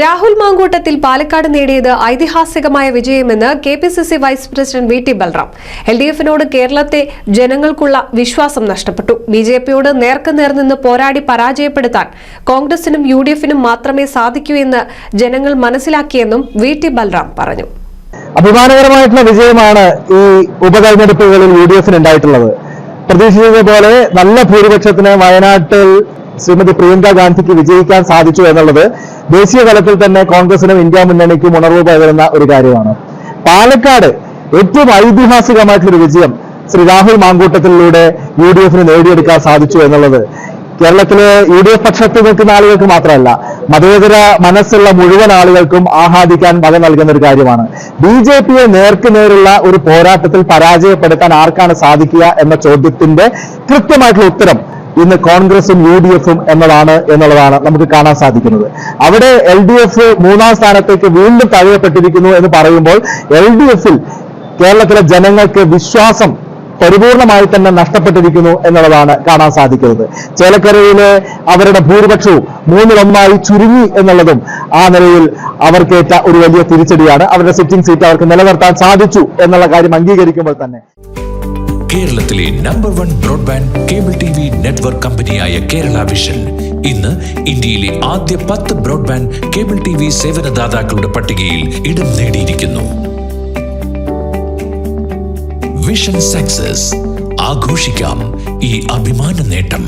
രാഹുൽ മാങ്കൂട്ടത്തിൽ പാലക്കാട് നേടിയത് ഐതിഹാസികമായ വിജയമെന്ന് KPCC vice president V T Balram. എൽഡിഎഫിനോട് കേരളത്തെ ജനങ്ങൾക്കുള്ള വിശ്വാസം നഷ്ടപ്പെട്ടു. ബിജെപിയോട് നേർക്കുനേർ നിന്ന് പോരാടി പരാജയപ്പെടുത്താൻ കോൺഗ്രസിനും യുഡിഎഫിനും മാത്രമേ സാധിക്കൂ എന്ന് ജനങ്ങൾ മനസ്സിലാക്കിയെന്നും വി ടി ബൽറാം പറഞ്ഞു. അഭിമാനകരമായിട്ടുള്ള വിജയമാണ് ഈ ഉപതെരഞ്ഞെടുപ്പുകളിൽ യുഡിഎഫിന് ഉണ്ടായിട്ടുള്ളത്. പ്രതീക്ഷിച്ചതുപോലെ നല്ല ഭൂരിപക്ഷത്തിന് വയനാട്ടിൽ ശ്രീമതി പ്രിയങ്ക ഗാന്ധിക്ക് വിജയിക്കാൻ സാധിച്ചു എന്നുള്ളത് ദേശീയ തലത്തിൽ തന്നെ കോൺഗ്രസിനും ഇന്ത്യ മുന്നണിക്കും ഉണർവ് പകരുന്ന ഒരു കാര്യമാണ്. പാലക്കാട് ഏറ്റവും ഐതിഹാസികമായിട്ടുള്ളൊരു വിജയം ശ്രീ രാഹുൽ മാങ്കൂട്ടത്തിലൂടെ യുഡിഎഫിന് നേടിയെടുക്കാൻ സാധിച്ചു എന്നുള്ളത് കേരളത്തിലെ യുഡിഎഫ് പക്ഷത്ത് നിൽക്കുന്ന ആളുകൾക്ക് മാത്രമല്ല, മതേതര മനസ്സുള്ള മുഴുവൻ ആളുകൾക്കും ആഹ്ലാദിക്കാൻ വക നൽകുന്ന ഒരു കാര്യമാണ്. ബിജെപിയെ നേർക്കുനേരുള്ള ഒരു പോരാട്ടത്തിൽ പരാജയപ്പെടുത്താൻ ആർക്കാണ് സാധിക്കുക എന്ന ചോദ്യത്തിന്റെ കൃത്യമായിട്ടുള്ള ഉത്തരം ഇന്ന് കോൺഗ്രസും യുഡിഎഫും എന്നുള്ളതാണ് നമുക്ക് കാണാൻ സാധിക്കുന്നത്. അവിടെ എൽഡിഎഫ് 3ാം സ്ഥാനത്തേക്ക് വീണ്ടും തഴയപ്പെട്ടിരിക്കുന്നു എന്ന് പറയുമ്പോൾ എൽഡിഎഫിൽ കേരളത്തിലെ ജനങ്ങൾക്ക് വിശ്വാസം പരിപൂർണമായി തന്നെ നഷ്ടപ്പെട്ടിരിക്കുന്നു എന്നുള്ളതാണ് കാണാൻ സാധിക്കുന്നത്. ചേലക്കരയിലെ അവരുടെ ഭൂരിപക്ഷവും 3-1 ചുരുങ്ങി എന്നുള്ളതും ആ നിലയിൽ അവർക്കേറ്റ ഒരു വലിയ തിരിച്ചടിയാണ്. അവരുടെ സിറ്റിംഗ് സീറ്റ് അവർക്ക് നിലനിർത്താൻ സാധിച്ചു എന്നുള്ള കാര്യം അംഗീകരിക്കുമ്പോൾ തന്നെ കേരളത്തിലെ number 1 broadband cable TV network കമ്പനിയായ കേരള വിഷൻ ഇന്ന് ഇന്ത്യയിലെ ആദ്യ 10 ബ്രോഡ്ബാൻഡ് കേബിൾ TV സേവനദാതാക്കളുടെ പട്ടികയിൽ ഇടം നേടിയിരിക്കുന്നു. വിഷൻ സക്സസ് ആഘോഷിക്കാം ഈ അഭിമാന നേട്ടം.